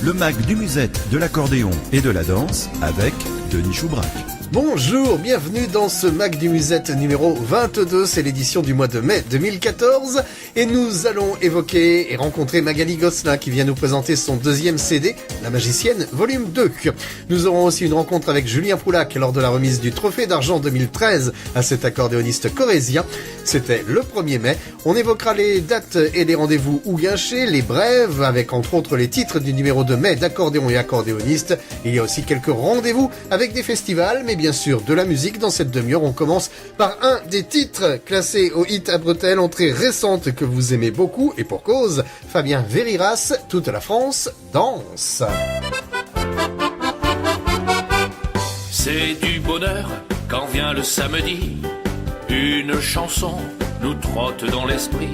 le mag du musette, de l'accordéon et de la danse avec Denis Choubrac. Bonjour, bienvenue dans ce Mag du Musette numéro 22, c'est l'édition du mois de mai 2014 et nous allons évoquer et rencontrer Magali Gosselin qui vient nous présenter son deuxième CD, La Magicienne volume 2. Nous aurons aussi une rencontre avec Julien Poulac lors de la remise du Trophée d'Argent 2013 à cet accordéoniste corrézien. C'était le 1er mai. On évoquera les dates et les rendez-vous ouguinchés, les brèves avec entre autres les titres du numéro de mai d'accordéon et accordéoniste. Il y a aussi quelques rendez-vous avec des festivals, mais bien sûr de la musique. Dans cette demi-heure, on commence par un des titres classés au hit à bretelles, entrée récente que vous aimez beaucoup, et pour cause, Fabien Veriras, Toute la France danse. C'est du bonheur quand vient le samedi, une chanson nous trotte dans l'esprit.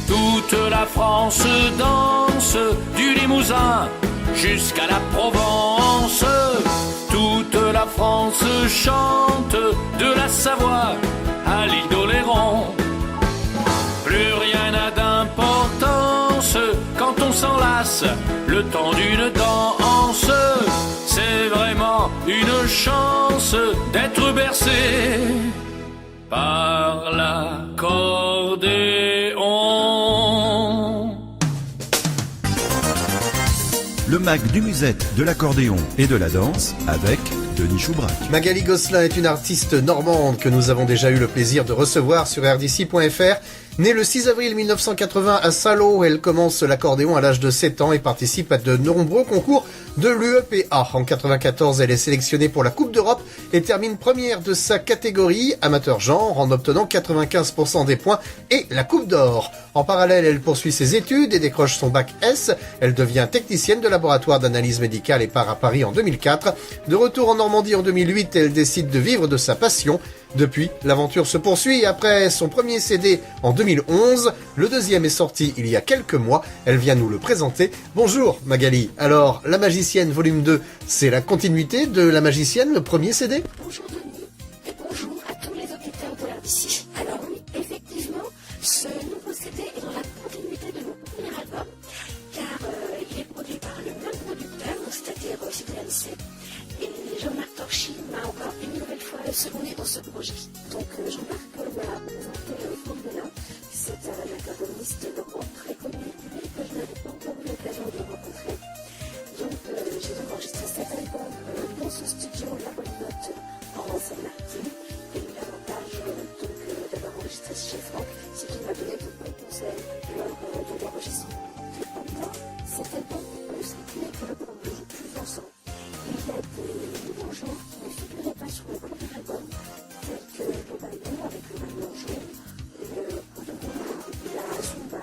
Toute la France danse, du Limousin jusqu'à la Provence. Toute la France chante, de la Savoie à l'île d'Oléron. Plus rien n'a d'importance quand on s'enlace le temps d'une danse. C'est vraiment une chance d'être bercé par l'accordéon. Le mag du musette, de l'accordéon et de la danse avec Denis Choubrac. Magali Gosselin est une artiste normande que nous avons déjà eu le plaisir de recevoir sur rdc.fr. Née le 6 avril 1980 à Salò, elle commence l'accordéon à l'âge de 7 ans et participe à de nombreux concours de l'UEPA. En 94, elle est sélectionnée pour la Coupe d'Europe et termine première de sa catégorie amateur genre en obtenant 95% des points et la Coupe d'Or. En parallèle, elle poursuit ses études et décroche son bac S. Elle devient technicienne de laboratoire d'analyse médicale et part à Paris en 2004. De retour en Normandie en 2008, elle décide de vivre de sa passion. Depuis, l'aventure se poursuit. Après son premier CD en 2011, le deuxième est sorti il y a quelques mois. Elle vient nous le présenter. Bonjour Magali. Alors, La Magicienne volume 2, c'est la continuité de La Magicienne, le premier CD ? Bonjour Denis et bonjour à tous les auditeurs de RDC. Alors oui, effectivement, ce nouveau CD est dans la continuité de mon premier album, car il est produit par le même producteur, c'est-à-dire Cyprien C. Et Jean-Marc Torchy m'a encore une nouvelle fois secondé dans ce projet. Donc Jean-Marc m'a présenté Formula. C'est un accordéoniste très connu, mais que je n'avais pas encore eu l'occasion de rencontrer. Donc j'ai donc enregistré cet album dans ce studio La Bonne Note en Seine-Maritime. Et l'avantage d'avoir enregistré chez Franck, c'est qu'il m'a donné de bons conseils lors de l'enregistrement. En même temps, cet album n'est que le premier, plus ensemble. Il y a des bonjours qui ne figuraient pas sur le premier album, tels que le ballon avec le ballon jaune, la zumba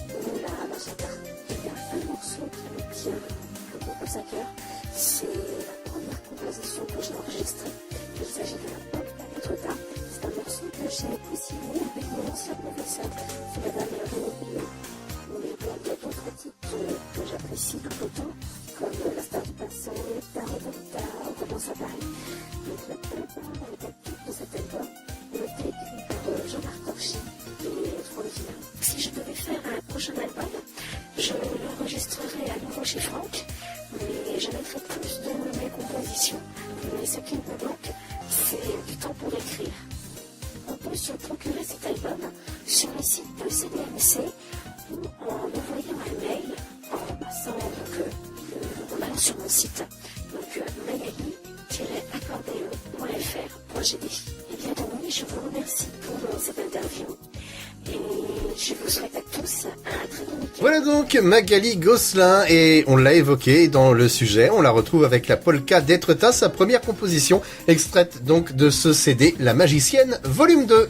ou la bachata. Il y a un morceau qui me tient beaucoup à cœur, c'est la première composition que j'ai enregistrée. Il s'agit de la pop à lettre d'A. C'est un morceau que j'ai co-signé avec mon ancien professeur, Madame Renaud. Mais il y a d'autres titres que j'apprécie tout autant, comme La Star du Passé, Ta Revolta, On commence à Paris. Donc la plupart des titres de cet album ont été écrits par Jean-Marc Torchy et Franck Villard. Si je devais faire un prochain album, je l'enregistrerai à nouveau chez Franck, mais je mettrai plus de mes compositions. Mais ce qui me manque, c'est du temps pour écrire. On peut se procurer cet album sur le site de CDMC ou en envoyant un mail en passant en allant sur mon site, donc magali-accordéon.fr.gd. Et bien oui, je vous remercie pour cette interview et je vous souhaite à tous un très bon week-end. Voilà donc Magali Gosselin, et on l'a évoqué dans le sujet, on la retrouve avec la polka d'Etretat, sa première composition, extraite donc de ce CD, La Magicienne volume 2.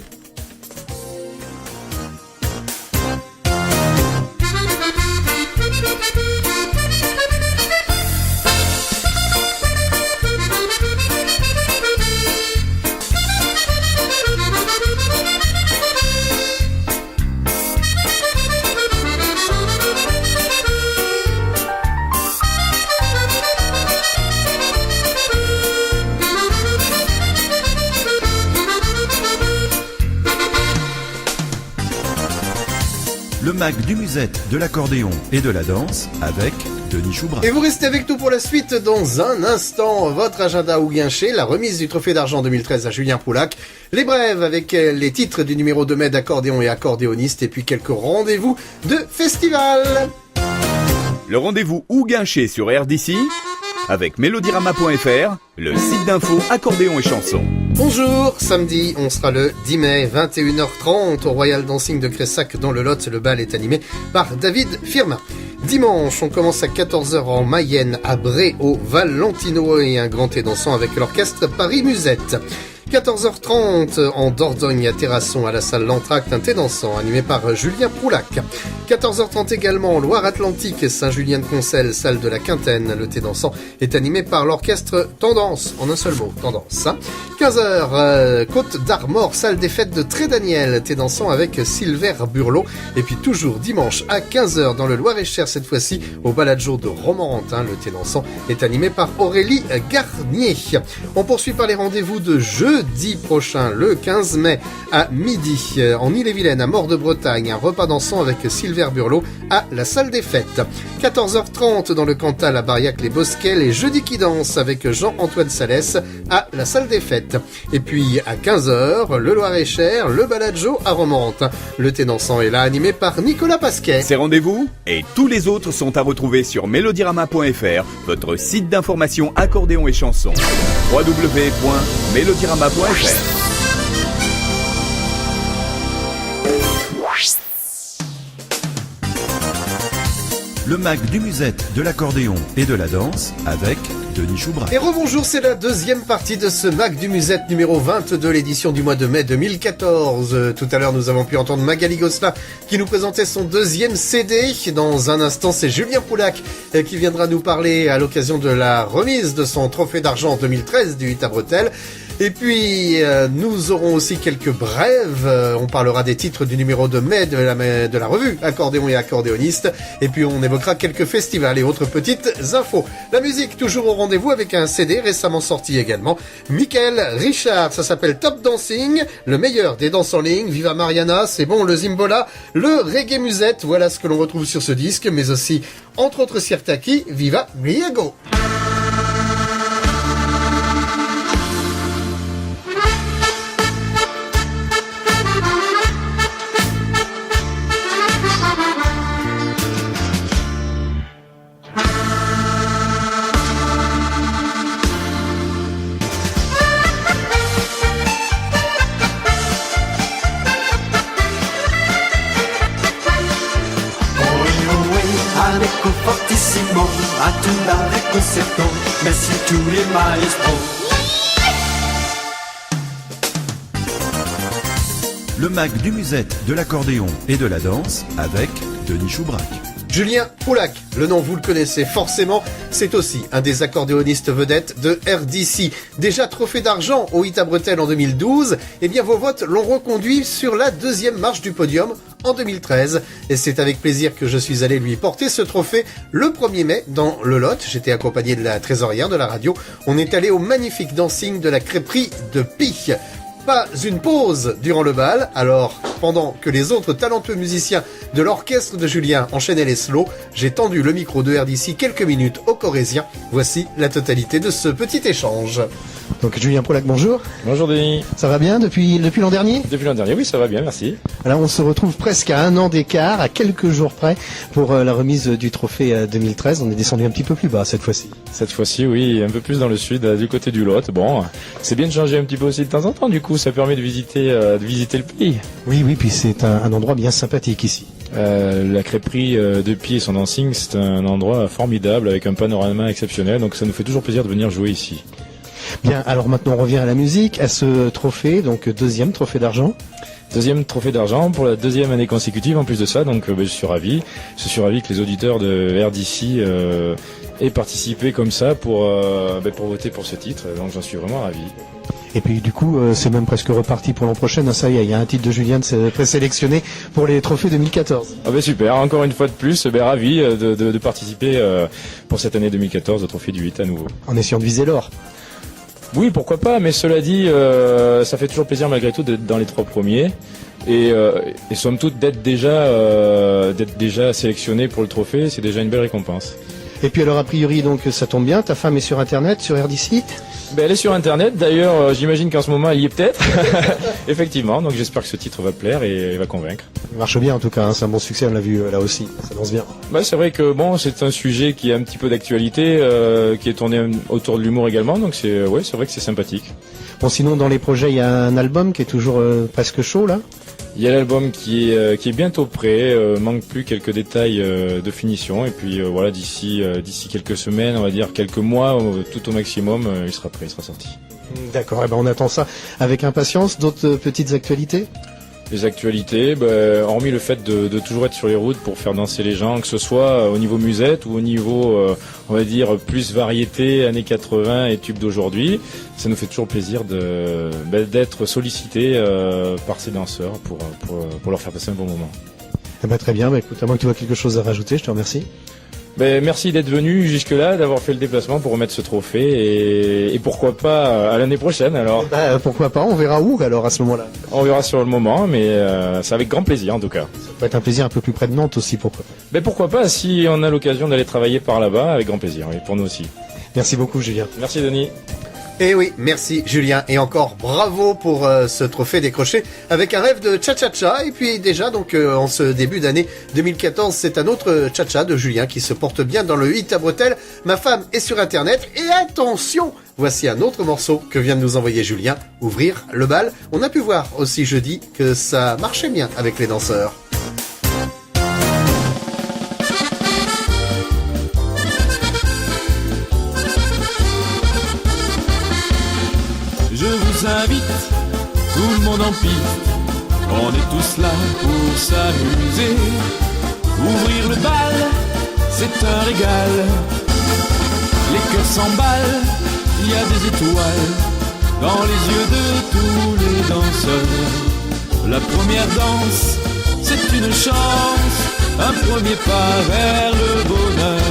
Le mag du musette, de l'accordéon et de la danse avec Denis Choubrat. Et vous restez avec nous pour la suite dans un instant. Votre agenda Ouguinché, la remise du trophée d'argent 2013 à Julien Poulac, les brèves avec les titres du numéro 2 mai d'accordéon et accordéoniste, et puis quelques rendez-vous de festival. Le rendez-vous Ouguinché sur RDC avec Melodirama.fr, le site d'info accordéon et chansons. Bonjour, samedi, on sera le 10 mai, 21h30 au Royal Dancing de Cressac dans le Lot. Le bal est animé par David Firmin. Dimanche, on commence à 14h en Mayenne, à Bré, au Valentino, et un grand thé dansant avec l'orchestre Paris Musette. 14h30 en Dordogne à Terrasson à la salle L'Entracte, un thé dansant animé par Julien Poulac. 14h30 également en Loire-Atlantique, Saint-Julien-de-Concelles, salle de la Quintaine. Le thé dansant est animé par l'orchestre Tendance, en un seul mot, Tendance. 15h, Côte d'Armor, salle des fêtes de Trédaniel, thé dansant avec Silver Burlot. Et puis toujours dimanche à 15h dans le Loir-et-Cher, cette fois-ci au Balajo de Romorantin. Le thé dansant est animé par Aurélie Garnier. On poursuit par les rendez-vous de jeudi prochain, le 15 mai à midi, en Ille-et-Vilaine, à Mort-de-Bretagne, un repas dansant avec Silver Burlot à la salle des fêtes. 14h30 dans le Cantal à Bariac-les-Bosquets, les jeudis qui dansent avec Jean-Antoine Salès à la salle des fêtes. Et puis à 15h, le Loir-et-Cher, le Balajo à Romorantin. Le thé dansant est là, animé par Nicolas Pasquet. Ces rendez-vous et tous les autres sont à retrouver sur Melodirama.fr, votre site d'information accordéon et chansons. www.melodirama.fr. Le mag du musette, de l'accordéon et de la danse avec Denis Choubrat. Et rebonjour, c'est la deuxième partie de ce Mag du Musette numéro 22, l'édition du mois de mai 2014. Tout à l'heure, nous avons pu entendre Magali Gosselin qui nous présentait son deuxième CD. Dans un instant, c'est Julien Poulac qui viendra nous parler à l'occasion de la remise de son trophée d'argent 2013 du 8 à Bretelles. Et puis, nous aurons aussi quelques brèves. On parlera des titres du numéro de mai de la revue Accordéon et accordéoniste. Et puis, on évoquera quelques festivals et autres petites infos. La musique, toujours au rendez-vous avec un CD récemment sorti également. Michael Richard, ça s'appelle Top Dancing, le meilleur des danses en ligne. Viva Mariana, c'est bon, le Zimbola, le Reggae Musette. Voilà ce que l'on retrouve sur ce disque, mais aussi, entre autres, Sirtaki, Viva Briago. Ecco fortissimo, a tunnare concerto, merci tous les maestros. Le mag du musette, de l'accordéon et de la danse avec Denis Choubrat. Julien Poulac, le nom vous le connaissez forcément, c'est aussi un des accordéonistes vedettes de RDC. Déjà trophée d'argent au 8 à Bretelles en 2012, eh bien vos votes l'ont reconduit sur la deuxième marche du podium en 2013. Et c'est avec plaisir que je suis allé lui porter ce trophée le 1er mai dans le Lot. J'étais accompagné de la trésorière de la radio. On est allé au magnifique dancing de la crêperie de Pie. Pas une pause durant le bal, alors pendant que les autres talentueux musiciens de l'orchestre de Julien enchaînaient les slows, j'ai tendu le micro de RDC quelques minutes au Corésien. Voici la totalité de ce petit échange. Donc Julien Poulac, bonjour. Bonjour Denis. Ça va bien depuis l'an dernier ? Depuis l'an dernier, oui, ça va bien, merci. Alors on se retrouve presque à un an d'écart, à quelques jours près, pour la remise du trophée 2013. On est descendu un petit peu plus bas cette fois-ci. Cette fois-ci, oui, un peu plus dans le sud, du côté du Lot. Bon, c'est bien de changer un petit peu aussi de temps en temps, du coup, ça permet de visiter le pays. Oui, puis c'est un endroit bien sympathique ici. La crêperie de Pie et son dancing, c'est un endroit formidable avec un panorama exceptionnel, donc ça nous fait toujours plaisir de venir jouer ici. Bien, alors maintenant on revient à la musique, à ce trophée, donc deuxième trophée d'argent. Deuxième trophée d'argent pour la deuxième année consécutive en plus de ça, donc je suis ravi. Je suis ravi que les auditeurs de RDC aient participé comme ça pour voter pour ce titre, donc j'en suis vraiment ravi. Et puis du coup, c'est même presque reparti pour l'an prochain. Ça y est, il y a un titre de Julien présélectionné pour les trophées 2014. Ah ben super, encore une fois de plus, ravi de participer pour cette année 2014 au trophée du 8 à nouveau. En essayant de viser l'or. Oui, pourquoi pas, mais cela dit, ça fait toujours plaisir malgré tout d'être dans les trois premiers. Et somme toute d'être déjà sélectionné pour le trophée, c'est déjà une belle récompense. Et puis alors a priori donc ça tombe bien, ta femme est sur internet, sur RDC? Elle est sur internet, d'ailleurs j'imagine qu'en ce moment elle y est peut-être. Effectivement, donc j'espère que ce titre va plaire et va convaincre. Ça marche bien en tout cas, hein, c'est un bon succès, on l'a vu là aussi, ça danse bien. C'est vrai que c'est un sujet qui a un petit peu d'actualité, qui est tourné autour de l'humour également, donc c'est vrai que c'est sympathique. Bon, sinon dans les projets il y a un album qui est toujours presque chaud là. Il y a l'album qui est bientôt prêt, manque plus quelques détails de finition, et puis voilà, d'ici quelques semaines, on va dire quelques mois, tout au maximum, il sera prêt, il sera sorti. D'accord, on attend ça avec impatience. D'autres petites actualités? Les actualités, hormis le fait de toujours être sur les routes pour faire danser les gens, que ce soit au niveau musette ou au niveau, on va dire, plus variété, années 80 et tubes d'aujourd'hui, ça nous fait toujours plaisir d'être sollicités par ces danseurs pour leur faire passer un bon moment. Très bien, écoute, à moins que tu vois quelque chose à rajouter, je te remercie. Merci d'être venu jusque-là, d'avoir fait le déplacement pour remettre ce trophée et pourquoi pas à l'année prochaine alors. Pourquoi pas, on verra où alors à ce moment-là. On verra sur le moment, mais c'est avec grand plaisir en tout cas. Ça peut être un plaisir un peu plus près de Nantes aussi, pourquoi pas. Pourquoi pas, si on a l'occasion d'aller travailler par là-bas, avec grand plaisir, oui, pour nous aussi. Merci beaucoup Julien. Merci Denis. Et oui, merci Julien, et encore bravo pour ce trophée décroché avec un rêve de cha-cha-cha. Et puis déjà donc en ce début d'année 2014, c'est un autre cha-cha de Julien qui se porte bien dans le hit à bretelles. Ma femme est sur internet, et attention, voici un autre morceau que vient de nous envoyer Julien, Ouvrir le bal. On a pu voir aussi jeudi que ça marchait bien avec les danseurs. Je vous invite, tout le monde en piste, on est tous là pour s'amuser. Ouvrir le bal, c'est un régal, les cœurs s'emballent, il y a des étoiles dans les yeux de tous les danseurs. La première danse, c'est une chance, un premier pas vers le bonheur.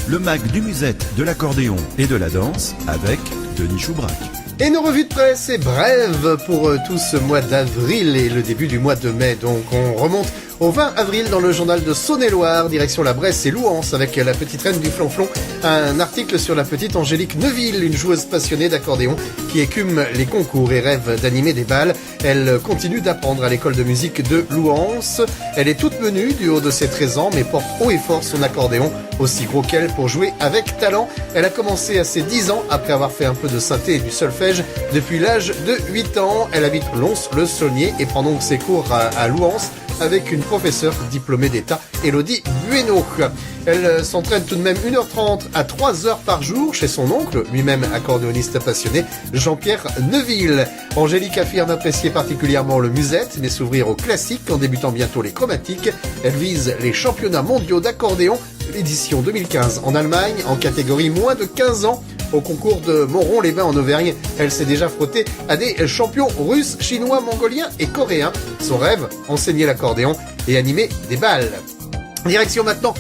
Le mag du musette, de l'accordéon et de la danse avec Denis Choubrac. Et nos revues de presse est brève pour tout ce mois d'avril et le début du mois de mai. Donc on remonte au 20 avril dans le journal de Saône-et-Loire, direction la Bresse et Louhans avec la petite reine du flonflon. Un article sur la petite Angélique Neuville, une joueuse passionnée d'accordéon qui écume les concours et rêve d'animer des bals. Elle continue d'apprendre à l'école de musique de Louhans. Elle est toute menue du haut de ses 13 ans mais porte haut et fort son accordéon, aussi gros qu'elle pour jouer avec talent. Elle a commencé à ses 10 ans après avoir fait un peu de synthé et du solfège. Depuis l'âge de 8 ans, elle habite Lons-le-Saunier et prend donc ses cours à Louhans avec une professeure diplômée d'État, Élodie Bueno. Elle s'entraîne tout de même 1h30 à 3h par jour chez son oncle, lui-même accordéoniste passionné, Jean-Pierre Neuville. Angélique affirme apprécier particulièrement le musette, mais s'ouvrir au classique en débutant bientôt les chromatiques. Elle vise les championnats mondiaux d'accordéon, l'édition 2015 en Allemagne, en catégorie moins de 15 ans. Au concours de Moron-les-Bains en Auvergne, elle s'est déjà frottée à des champions russes, chinois, mongoliens et coréens. Son rêve, enseigner l'accordéon et animer des bals. Direction maintenant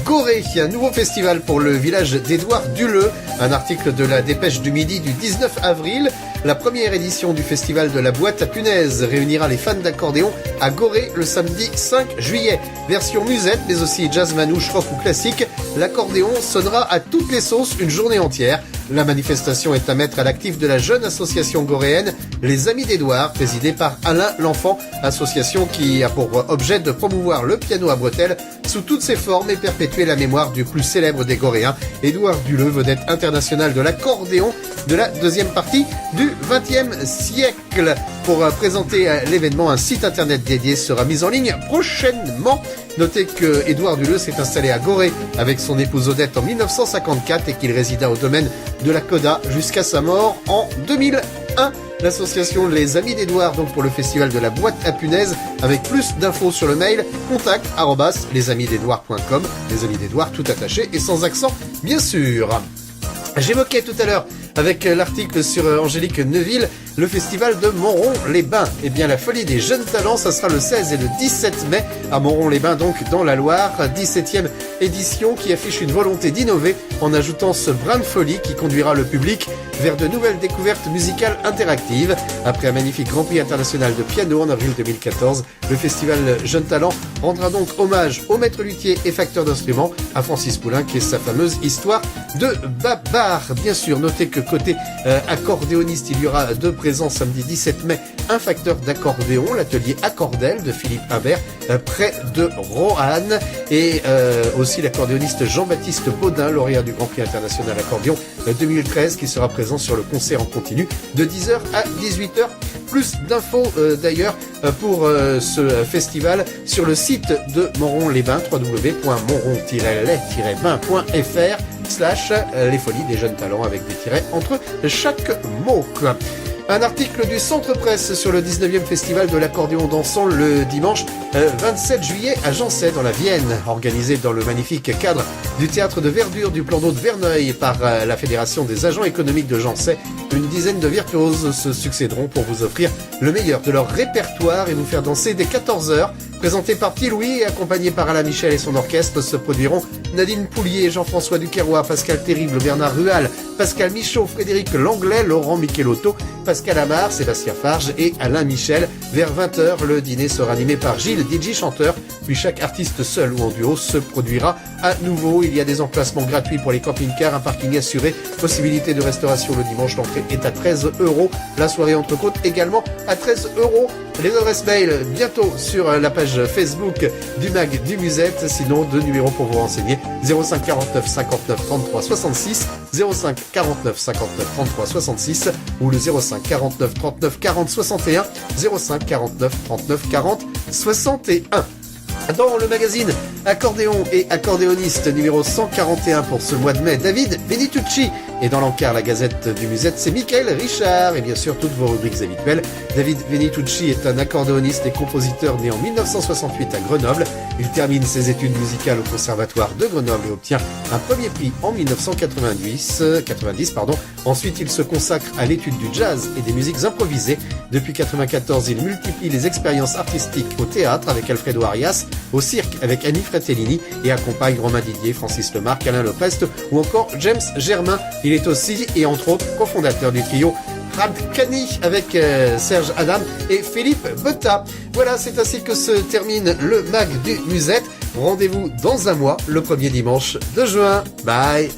Gorée, un nouveau festival pour le village d'Édouard Duleux. Un article de la Dépêche du Midi du 19 avril. La première édition du festival de la boîte à punaises réunira les fans d'accordéon à Gorée le samedi 5 juillet. Version musette, mais aussi jazz manouche, rock ou classique, l'accordéon sonnera à toutes les sauces une journée entière. La manifestation est à mettre à l'actif de la jeune association goréenne Les Amis d'Édouard, présidée par Alain L'Enfant, association qui a pour objet de promouvoir le piano à bretelles sous toutes ses formes et perpétuer la mémoire du plus célèbre des Goréens, Édouard Duleux, vedette internationale de l'accordéon de la deuxième partie du XXe siècle. Pour présenter l'événement, un site internet dédié sera mis en ligne prochainement. Notez que Édouard Duleux s'est installé à Gorée avec son épouse Odette en 1954 et qu'il résida au domaine de la Coda jusqu'à sa mort en 2001. L'association Les Amis d'Édouard, donc pour le festival de la boîte à punaises, avec plus d'infos sur le mail contact@lesamisdedouard.com, les Amis d'Édouard tout attaché et sans accent bien sûr. J'évoquais tout à l'heure avec l'article sur Angélique Neuville, le festival de Montrond-les-Bains. Eh bien, la folie des jeunes talents, ça sera le 16 et le 17 mai à Montrond-les-Bains, donc dans la Loire. 17e édition qui affiche une volonté d'innover en ajoutant ce brin de folie qui conduira le public vers de nouvelles découvertes musicales interactives. Après un magnifique Grand Prix international de piano en avril 2014, le festival Jeunes Talents rendra donc hommage au maître luthier et facteur d'instruments, à Francis Poulenc et sa fameuse histoire de Babar. Bien sûr, notez que côté accordéoniste, il y aura de présent samedi 17 mai un facteur d'accordéon, l'atelier Accordel de Philippe Imbert, près de Roanne, et aussi l'accordéoniste Jean-Baptiste Baudin, lauréat du Grand Prix international accordéon 2013, qui sera présent sur le concert en continu de 10h à 18h. Plus d'infos d'ailleurs pour ce festival sur le site de Montrond-les-Bains, www.montrond-les-bains.fr/les folies des jeunes talents avec des tirets entre chaque mot. Un article du Centre Presse sur le 19e festival de l'accordéon dansant le dimanche 27 juillet à Jancet dans la Vienne, organisé dans le magnifique cadre du théâtre de verdure du plan d'eau de Verneuil par la Fédération des agents économiques de Jancet. Une dizaine de virtuoses se succéderont pour vous offrir le meilleur de leur répertoire et vous faire danser dès 14h. Présenté par Petit Louis et accompagné par Alain Michel et son orchestre, se produiront Nadine Poulier, Jean-François Duquerrois, Pascal Terrible, Bernard Rual, Pascal Michaud, Frédéric Langlais, Laurent Michelotto, Pascal Amar, Sébastien Farge et Alain Michel. Vers 20h, le dîner sera animé par Gilles, DJ chanteur, puis chaque artiste seul ou en duo se produira à nouveau. Il y a des emplacements gratuits pour les camping-cars, un parking assuré, possibilité de restauration le dimanche, l'entrée est à 13€. La soirée Entrecôte également à 13€. Les adresses mail bientôt sur la page Facebook du Mag du Musette. Sinon, deux numéros pour vous renseigner: 05 49 59 33 66, 05 49 59 33 66 ou le 05 49 39 40 61, 05 49 39 40 61. Dans le magazine Accordéon et accordéoniste numéro 141 pour ce mois de mai, David Benitucci. Et dans l'encart, la Gazette du Musette, c'est Michael Richard. Et bien sûr, toutes vos rubriques habituelles. David Benitucci est un accordéoniste et compositeur né en 1968 à Grenoble. Il termine ses études musicales au Conservatoire de Grenoble et obtient un premier prix en 1990. Ensuite, il se consacre à l'étude du jazz et des musiques improvisées. Depuis 1994, il multiplie les expériences artistiques au théâtre avec Alfredo Arias, au cirque avec Annie Fratellini et accompagne Romain Didier, Francis Lemarque, Alain Leprest ou encore James Germain. Il est aussi et entre autres cofondateur du trio Radkani avec Serge Adam et Philippe Botta. Voilà, c'est ainsi que se termine le Mag du Musette. Rendez-vous dans un mois, le premier dimanche de juin. Bye.